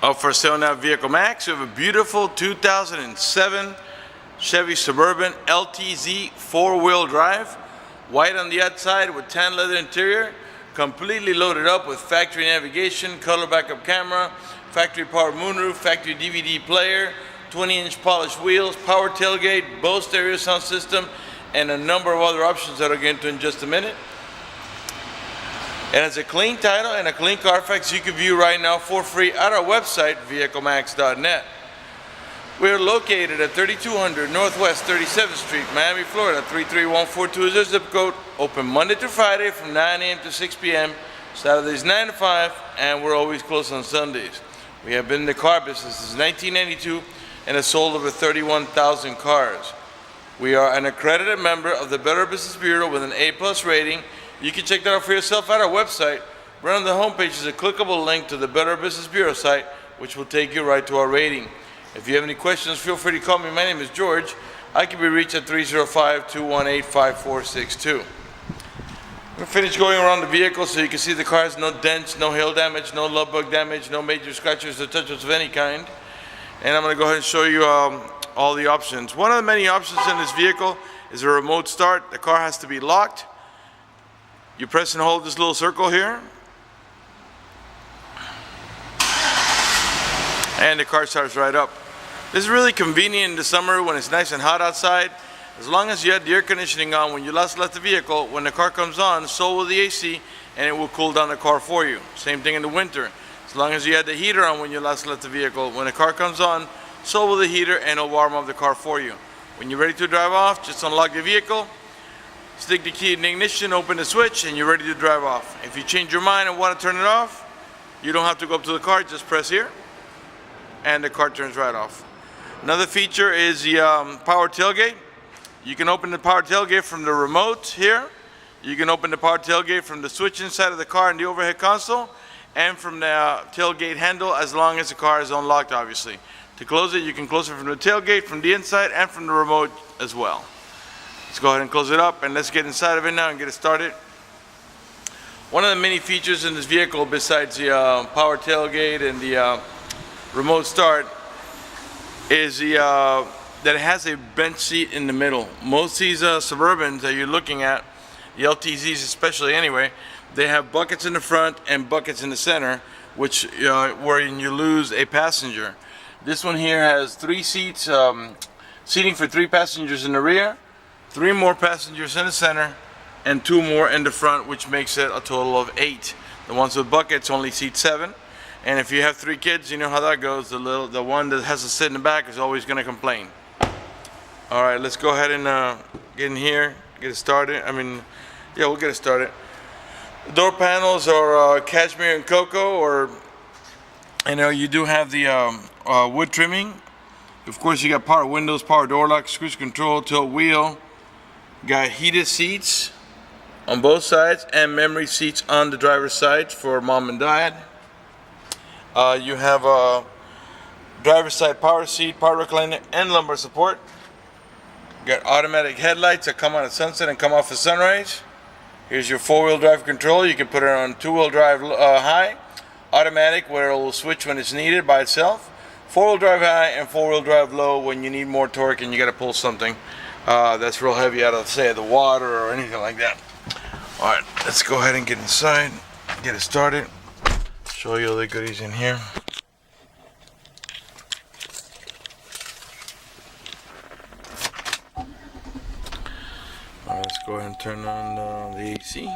Up for sale now, Vehiclemax. We have a beautiful 2007 Chevy Suburban LTZ 4-wheel drive. White on the outside with tan leather interior. Completely loaded up with factory navigation, color backup camera, factory powered moonroof, factory DVD player, 20-inch polished wheels, power tailgate, Bose stereo sound system, and a number of other options that I'll get into in just a minute. It has a clean title and a clean Carfax you can view right now for free at our website, vehiclemax.net. We're located at 3200 Northwest 37th Street, Miami, Florida, 33142 is our zip code. Open Monday through Friday from 9 a.m. to 6 p.m., Saturdays 9 to 5, and we're always closed on Sundays. We have been in the car business since 1992 and have sold over 31,000 cars. We are an accredited member of the Better Business Bureau with an A+ rating. You can check that out for yourself at our website. Right on the homepage is a clickable link to the Better Business Bureau site, which will take you right to our rating. If you have any questions, feel free to call me. My name is George. I can be reached at 305-218-5462. We're finished going around the vehicle so you can see the car has no dents, no hail damage, no love bug damage, no major scratches or touches of any kind. And I'm going to go ahead and show you all the options. One of the many options in this vehicle is a remote start. The car has to be locked. You press and hold this little circle here, and the car starts right up. This is really convenient in the summer when it's nice and hot outside. As long as you had the air conditioning on when you last left the vehicle, when the car comes on, so will the AC, and it will cool down the car for you. Same thing in the winter. As long as you had the heater on when you last left the vehicle, when the car comes on, so will the heater, and it'll warm up the car for you. When you're ready to drive off, just unlock the vehicle, stick the key in the ignition, open the switch, and you're ready to drive off. If you change your mind and want to turn it off, you don't have to go up to the car, just press here, and the car turns right off. Another feature is the power tailgate. You can open the power tailgate from the remote here. You can open the power tailgate from the switch inside of the car in the overhead console, and from the tailgate handle, as long as the car is unlocked, obviously. To close it, you can close it from the tailgate, from the inside, and from the remote as well. Let's go ahead and close it up, and let's get inside of it now and get it started. One of the many features in this vehicle, besides the power tailgate and the remote start, is that it has a bench seat in the middle. Most of these Suburbans that you're looking at, the LTZs especially anyway, they have buckets in the front and buckets in the center, which wherein you lose a passenger. This one here has 3 seats, seating for 3 passengers in the rear, 3 more passengers in the center, and 2 more in the front, which makes it a total of 8. The ones with buckets only seat 7, and if you have 3 kids, you know how that goes. The one that has to sit in the back is always going to complain. All right, let's go ahead and get in here, get it started. We'll get it started. The door panels are cashmere and cocoa, or you do have the wood trimming. Of course, you got power windows, power door locks, cruise control, tilt wheel. Got heated seats on both sides and memory seats on the driver's side for mom and dad. You have a driver's side power seat, power recliner, and lumbar support. Got automatic headlights that come on at sunset and come off at sunrise. Here's your 4-wheel drive control. You can put it on 2-wheel drive high, automatic where it will switch when it's needed by itself, 4-wheel drive high, and 4-wheel drive low when you need more torque and you got to pull something that's real heavy out of, say, the water or anything like that. All right, let's go ahead and get inside, get it started, show you all the goodies in here. All right, let's go ahead and turn on the AC.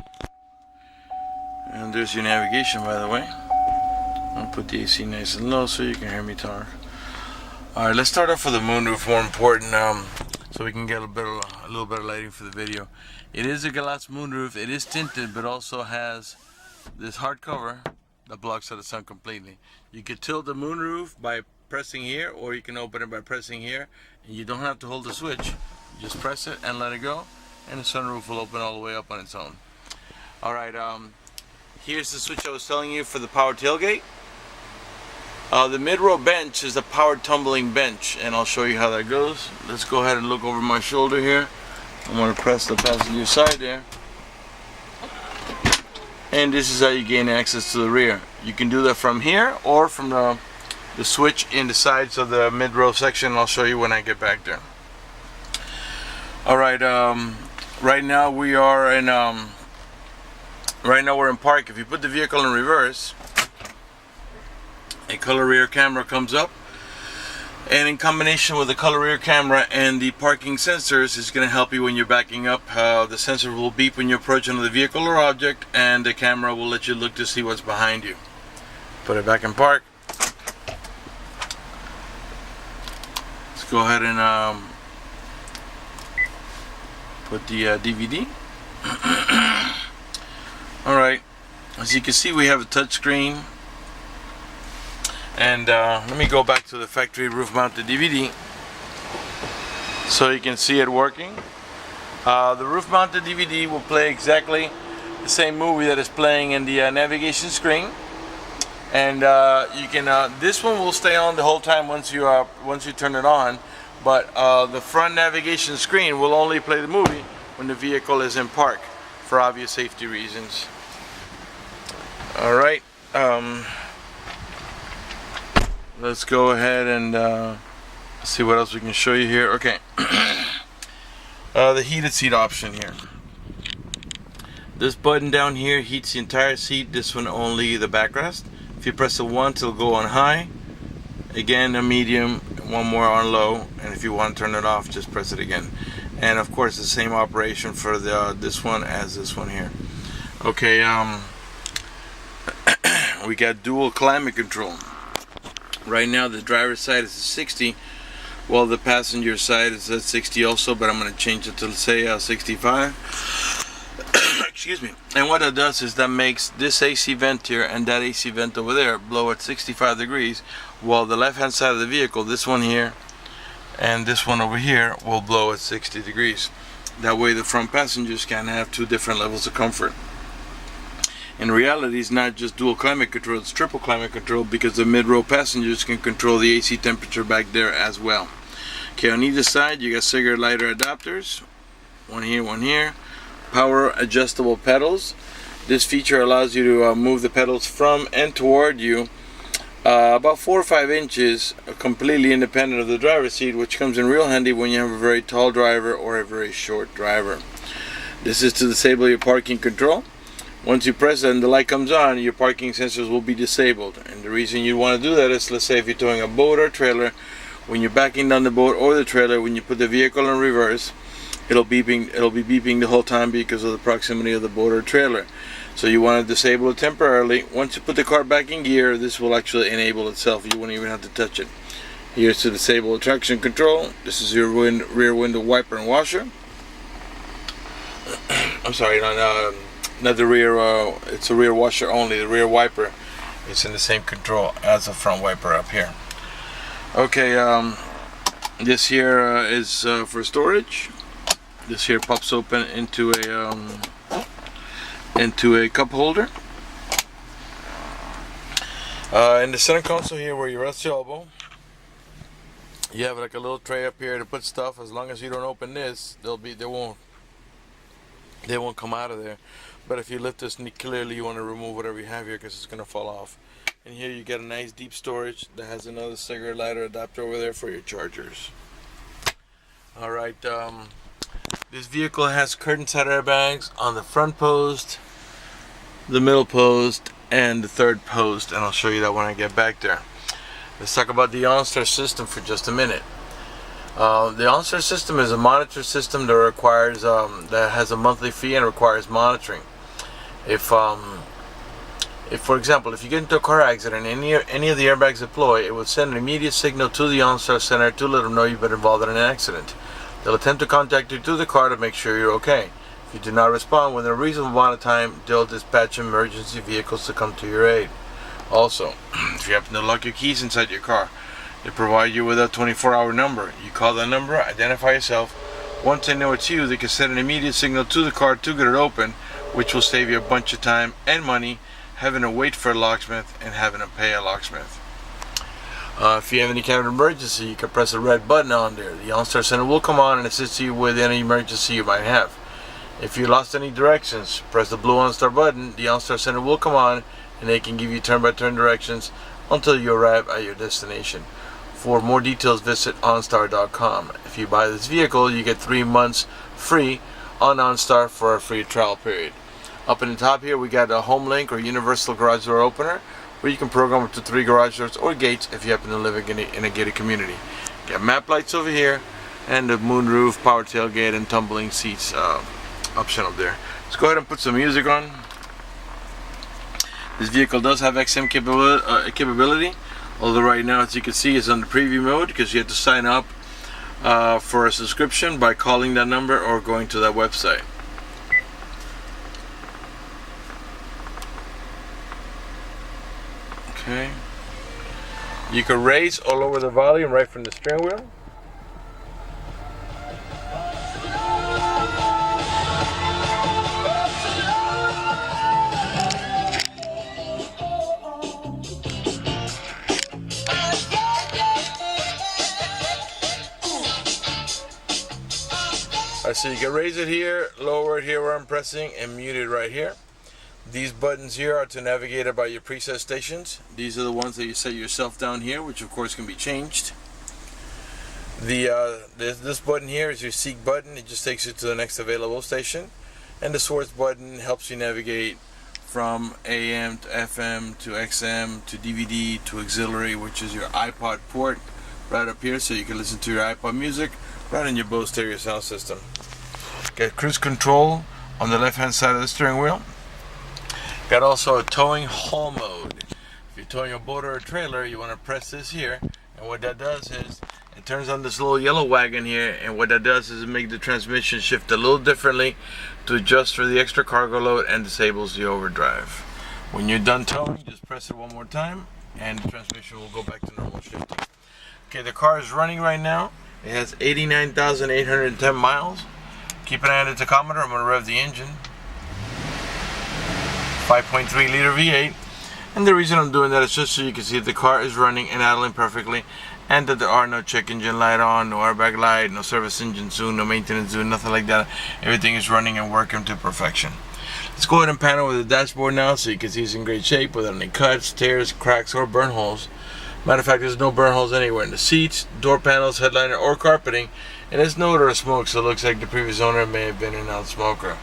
And there's your navigation, by the way. I'll put the AC nice and low so you can hear me talk. All right, let's start off with the moonroof, more important, so we can get a little better lighting for the video. It is a glass moonroof. It is tinted, but also has this hard cover that blocks out the sun completely. You can tilt the moonroof by pressing here, or you can open it by pressing here, and you don't have to hold the switch. You just press it and let it go, and the sunroof will open all the way up on its own. All right, here's the switch I was telling you for the power tailgate. The mid-row bench is a powered tumbling bench, and I'll show you how that goes. Let's go ahead and look over my shoulder here. I'm going to press the passenger side there. And this is how you gain access to the rear. You can do that from here or from the the switch in the sides of the mid-row section. I'll show you when I get back there. All right, right now we're in park. If you put the vehicle in reverse, a color rear camera comes up, and in combination with the color rear camera and the parking sensors, is going to help you when you're backing up. The sensor will beep when you approach another vehicle or object, and the camera will let you look to see what's behind you. Put it back in park. Let's go ahead and put the DVD. Alright, as you can see, we have a touch screen. And let me go back to the factory roof mounted DVD so you can see it working. The roof mounted DVD will play exactly the same movie that is playing in the navigation screen, and you can this one will stay on the whole time once you turn it on, but the front navigation screen will only play the movie when the vehicle is in park, for obvious safety reasons. Alright, let's go ahead and see what else we can show you here. Okay, the heated seat option here. This button down here heats the entire seat. This one only the backrest. If you press the 1, it'll go on high. Again, a medium, one more on low. And if you want to turn it off, just press it again. And of course, the same operation for this one as this one here. Okay, we got dual climate control. Right now the driver's side is at 60, while the passenger side is at 60 also, but I'm going to change it to, let's say, 65. Excuse me. And what that does is that makes this AC vent here and that AC vent over there blow at 65 degrees, while the left hand side of the vehicle, this one here and this one over here, will blow at 60 degrees. That way the front passengers can have two different levels of comfort. In reality, it's not just dual climate control, it's triple climate control, because the mid-row passengers can control the AC temperature back there as well. Okay, on either side you got cigarette lighter adapters, one here, power adjustable pedals. This feature allows you to move the pedals from and toward you about 4 or 5 inches, completely independent of the driver's seat, which comes in real handy when you have a very tall driver or a very short driver. This is to disable your parking control. Once you press it and the light comes on, your parking sensors will be disabled. And the reason you want to do that is, let's say if you're towing a boat or trailer, when you're backing down the boat or the trailer, when you put the vehicle in reverse, it'll be beeping the whole time because of the proximity of the boat or trailer. So you want to disable it temporarily. Once you put the car back in gear, this will actually enable itself. You won't even have to touch it. Here's to disable traction control. This is your rear window wiper and washer. I'm sorry, not the rear, it's a rear washer only. The rear wiper is in the same control as the front wiper up here. Okay, this here is for storage. This here pops open into a cup holder. In the center console here, where you rest your elbow, you have like a little tray up here to put stuff. As long as you don't open this, they won't come out of there. But if you lift this, clearly you want to remove whatever you have here because it's going to fall off. And here you get a nice deep storage that has another cigarette lighter adapter over there for your chargers. Alright, this vehicle has curtain side airbags on the front post, the middle post, and the third post, and I'll show you that when I get back there. Let's talk about the OnStar system for just a minute. The OnStar system is a monitor system that requires that has a monthly fee and requires monitoring. If for example, if you get into a car accident and any of the airbags deploy, it will send an immediate signal to the OnStar center to let them know you've been involved in an accident. They'll attempt to contact you through the car to make sure you're okay. If you do not respond within a reasonable amount of time, they'll dispatch emergency vehicles to come to your aid. Also, if you happen to lock your keys inside your car, they provide you with a 24-hour number. You call that number, identify yourself. Once they know it's you, they can send an immediate signal to the car to get it open, which will save you a bunch of time and money having to wait for a locksmith and having to pay a locksmith. If you have any kind of emergency, you can press a red button on there. The OnStar Center will come on and assist you with any emergency you might have. If you lost any directions, press the blue OnStar button. The OnStar Center will come on and they can give you turn-by-turn directions until you arrive at your destination. For more details, visit OnStar.com. If you buy this vehicle, you get 3 months free on OnStar for a free trial period. Up in the top here, we got a home link or universal garage door opener, where you can program up to 3 garage doors or gates if you happen to live in a gated community. You got map lights over here, and the moonroof, power tailgate, and tumbling seats option up there. Let's go ahead and put some music on. This vehicle does have XM capability, although right now, as you can see, it's on the preview mode because you have to sign up for a subscription by calling that number or going to that website. Okay. You can raise all over the volume right from the steering wheel. So you can raise it here, lower it here where I'm pressing, and mute it right here. These buttons here are to navigate about your preset stations. These are the ones that you set yourself down here, which of course can be changed. This button here is your seek button. It just takes you to the next available station. And the source button helps you navigate from AM to FM to XM to DVD to auxiliary, which is your iPod port right up here, so you can listen to your iPod music right in your Bose stereo sound system. Got cruise control on the left hand side of the steering wheel. Got also a towing haul mode. If you're towing a boat or a trailer, you want to press this here, and what that does is it turns on this little yellow wagon here, and what that does is it makes the transmission shift a little differently to adjust for the extra cargo load and disables the overdrive. When you're done towing, just press it one more time and the transmission will go back to normal shifting. Okay, the car is running right now. It has 89,810 miles. Keep an eye on the tachometer. I'm going to rev the engine. 5.3 liter V8. And the reason I'm doing that is just so you can see that the car is running and idling perfectly, and that there are no check engine light on, no airbag light, no service engine zoom, no maintenance zoom, nothing like that. Everything is running and working to perfection. Let's go ahead and pan over the dashboard now so you can see it's in great shape without any cuts, tears, cracks, or burn holes. Matter of fact, there's no burn holes anywhere in the seats, door panels, headliner, or carpeting, and there's no odor of smoke, so it looks like the previous owner may have been a non-smoker.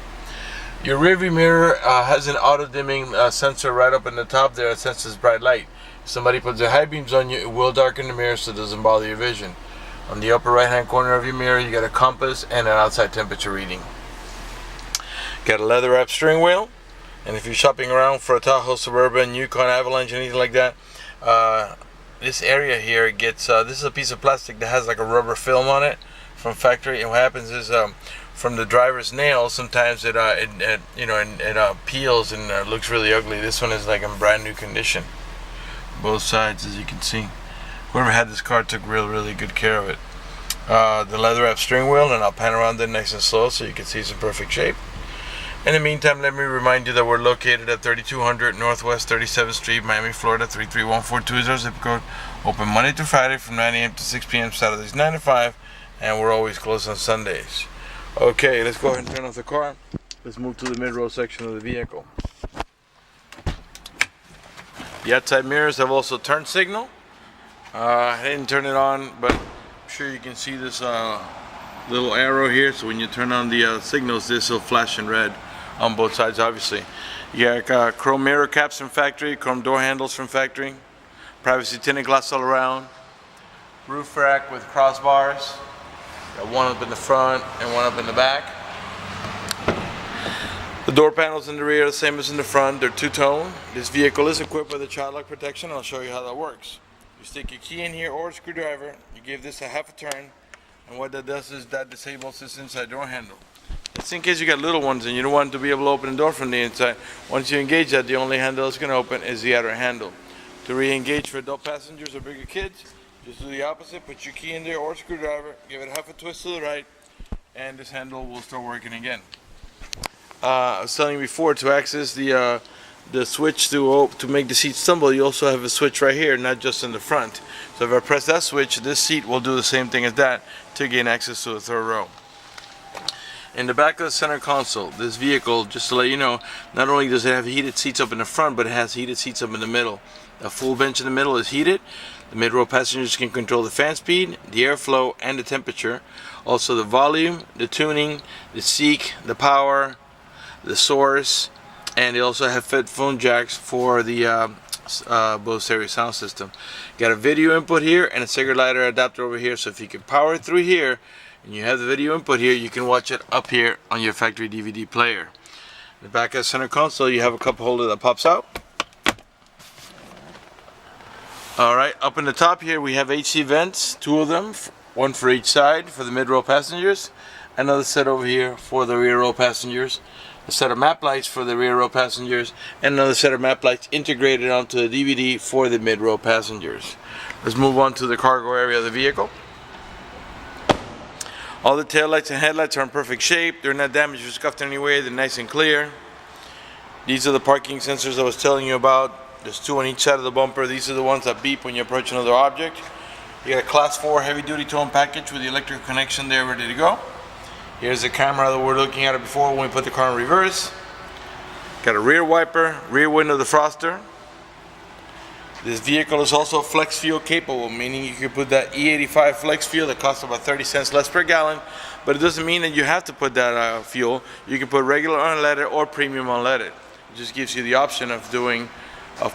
Your rearview mirror has an auto-dimming sensor right up in the top there that senses bright light. If somebody puts their high beams on you, it will darken the mirror so it doesn't bother your vision. On the upper right-hand corner of your mirror, you got a compass and an outside temperature reading. Got a leather-wrapped steering wheel, and if you're shopping around for a Tahoe, Suburban, Yukon, Avalanche, anything like that, this area here gets this is a piece of plastic that has like a rubber film on it from factory, and what happens is from the driver's nail sometimes it peels and looks really ugly. This one is like in brand new condition, both sides, as you can see. Whoever had this car took really good care of it. The leather wrap steering wheel, and I'll pan around it nice and slow so you can see it's in perfect shape. In the meantime, let me remind you that we're located at 3200 Northwest 37th Street, Miami, Florida 33142 is our zip code. Open Monday to Friday from 9 a.m. to 6 p.m. Saturdays 9 to 5, and we're always closed on Sundays. Okay, let's go ahead and turn off the car. Let's move to the mid-row section of the vehicle. The outside mirrors have also turn signal. I didn't turn it on, but I'm sure you can see this little arrow here. So when you turn on the signals, this will flash in red on both sides, obviously. You got chrome mirror caps from factory, chrome door handles from factory, privacy tinted glass all around, roof rack with crossbars. Got one up in the front and one up in the back. The door panels in the rear are the same as in the front. They're two-tone. This vehicle is equipped with a child lock protection. I'll show you how that works. You stick your key in here or a screwdriver. You give this a half a turn, and what that does is that disables this inside door handle. It's in case you got little ones and you don't want to be able to open the door from the inside. Once you engage that, the only handle that's going to open is the outer handle. To re-engage for adult passengers or bigger kids, just do the opposite. Put your key in there or a screwdriver, give it half a twist to the right, and this handle will start working again. I was telling you before, to access the switch to make the seat stumble, you also have a switch right here, not just in the front. So if I press that switch, this seat will do the same thing as that to gain access to the third row. In the back of the center console, this vehicle, just to let you know, not only does it have heated seats up in the front, but it has heated seats up in the middle. The full bench in the middle is heated. The mid-row passengers can control the fan speed, the airflow, and the temperature. Also the volume, the tuning, the seek, the power, the source, and they also have headphone jacks for the Bose stereo sound system. Got a video input here and a cigarette lighter adapter over here, so if you can power it through here and you have the video input here, you can watch it up here on your factory DVD player. In the back of the center console, you have a cup holder that pops out. Alright, up in the top here we have AC vents, 2 of them, one for each side for the mid-row passengers, another set over here for the rear row passengers, a set of map lights for the rear row passengers, and another set of map lights integrated onto the DVD for the mid-row passengers. Let's move on to the cargo area of the vehicle. All the tail lights and headlights are in perfect shape. They're not damaged or scuffed in any way. They're nice and clear. These are the parking sensors I was telling you about. There's 2 on each side of the bumper. These are the ones that beep when you approach another object. You got a Class 4 heavy-duty towing package with the electric connection there ready to go. Here's the camera that we're looking at it before when we put the car in reverse. Got a rear wiper, rear window defroster. This vehicle is also flex fuel capable, meaning you can put that E85 flex fuel that costs about 30 cents less per gallon, but it doesn't mean that you have to put that fuel. You can put regular unleaded or premium unleaded. It just gives you the option of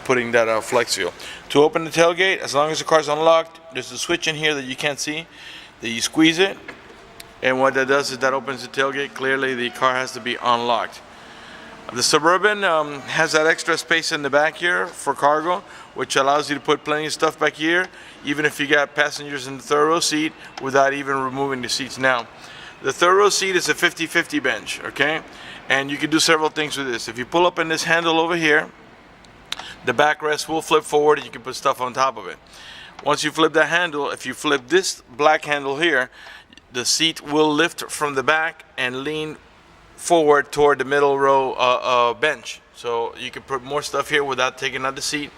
putting that flex fuel. To open the tailgate, as long as the car's unlocked, there's a switch in here that you can't see, that you squeeze it, and what that does is that opens the tailgate. Clearly the car has to be unlocked. The Suburban has that extra space in the back here for cargo, which allows you to put plenty of stuff back here, even if you got passengers in the third row seat, without even removing the seats. Now, the third row seat is a 50-50 bench, okay? And you can do several things with this. If you pull up in this handle over here, the backrest will flip forward and you can put stuff on top of it. Once you flip that handle, if you flip this black handle here, the seat will lift from the back and lean forward toward the middle row bench. So you can put more stuff here without taking out the seat.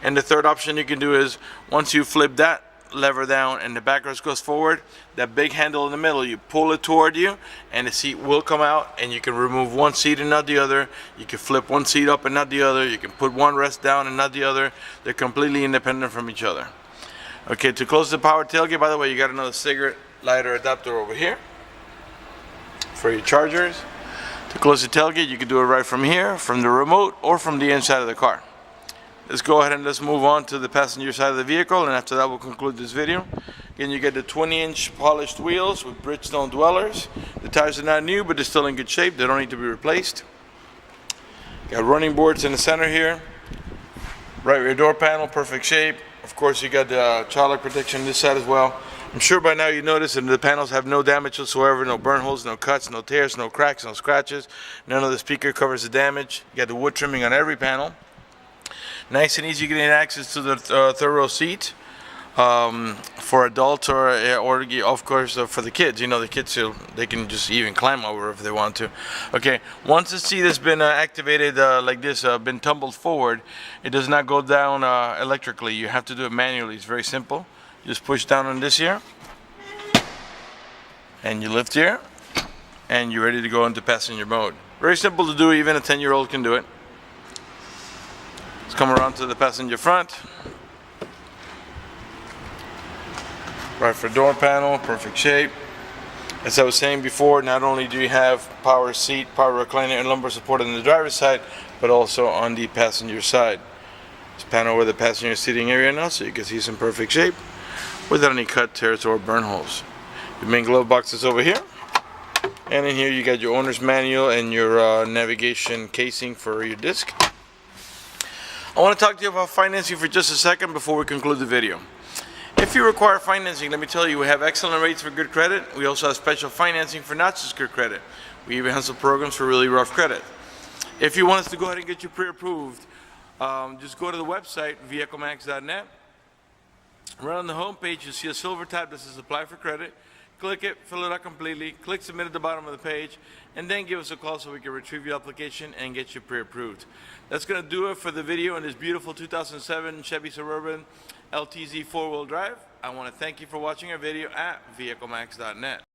And the third option you can do is, once you flip that lever down and the backrest goes forward, that big handle in the middle, you pull it toward you and the seat will come out, and you can remove one seat and not the other. You can flip one seat up and not the other. You can put one rest down and not the other. They're completely independent from each other. Okay, to close the power tailgate, by the way, you got another cigarette lighter adapter over here for your chargers. To close the tailgate, you can do it right from here, from the remote, or from the inside of the car. Let's go ahead and let's move on to the passenger side of the vehicle, and after that we'll conclude this video. Again, you get the 20-inch polished wheels with Bridgestone dwellers. The tires are not new, but they're still in good shape. They don't need to be replaced. Got running boards in the center here. Right rear door panel, perfect shape. Of course, you got the child lock protection on this side as well. I'm sure by now you noticed that the panels have no damage whatsoever, no burn holes, no cuts, no tears, no cracks, no scratches. None of the speaker covers the damage. You got the wood trimming on every panel. Nice and easy getting access to the third row seat for adults or of course for the kids. You know, the kids, they can just even climb over if they want to. Okay, once the seat has been activated like this, been tumbled forward, it does not go down electrically. You have to do it manually. It's very simple. Just push down on this here, and you lift here, and you're ready to go into passenger mode. Very simple to do. Even a 10-year-old can do it. Let's come around to the passenger front. Right for door panel, perfect shape. As I was saying before, not only do you have power seat, power recliner, and lumbar support on the driver's side, but also on the passenger side. Let's pan over the passenger seating area now so you can see some perfect shape without any cut, tears, or burn holes. The main glove box is over here. And in here you got your owner's manual and your navigation casing for your disc. I want to talk to you about financing for just a second before we conclude the video. If you require financing, let me tell you, we have excellent rates for good credit. We also have special financing for not just good credit. We even have some programs for really rough credit. If you want us to go ahead and get you pre-approved, just go to the website, vehiclemax.net. Right on the home page, you'll see a silver tab that says apply for credit. Click it, fill it out completely, click submit at the bottom of the page, and then give us a call so we can retrieve your application and get you pre-approved. That's going to do it for the video on this beautiful 2007 Chevy Suburban LTZ 4-wheel drive. I want to thank you for watching our video at vehiclemax.net.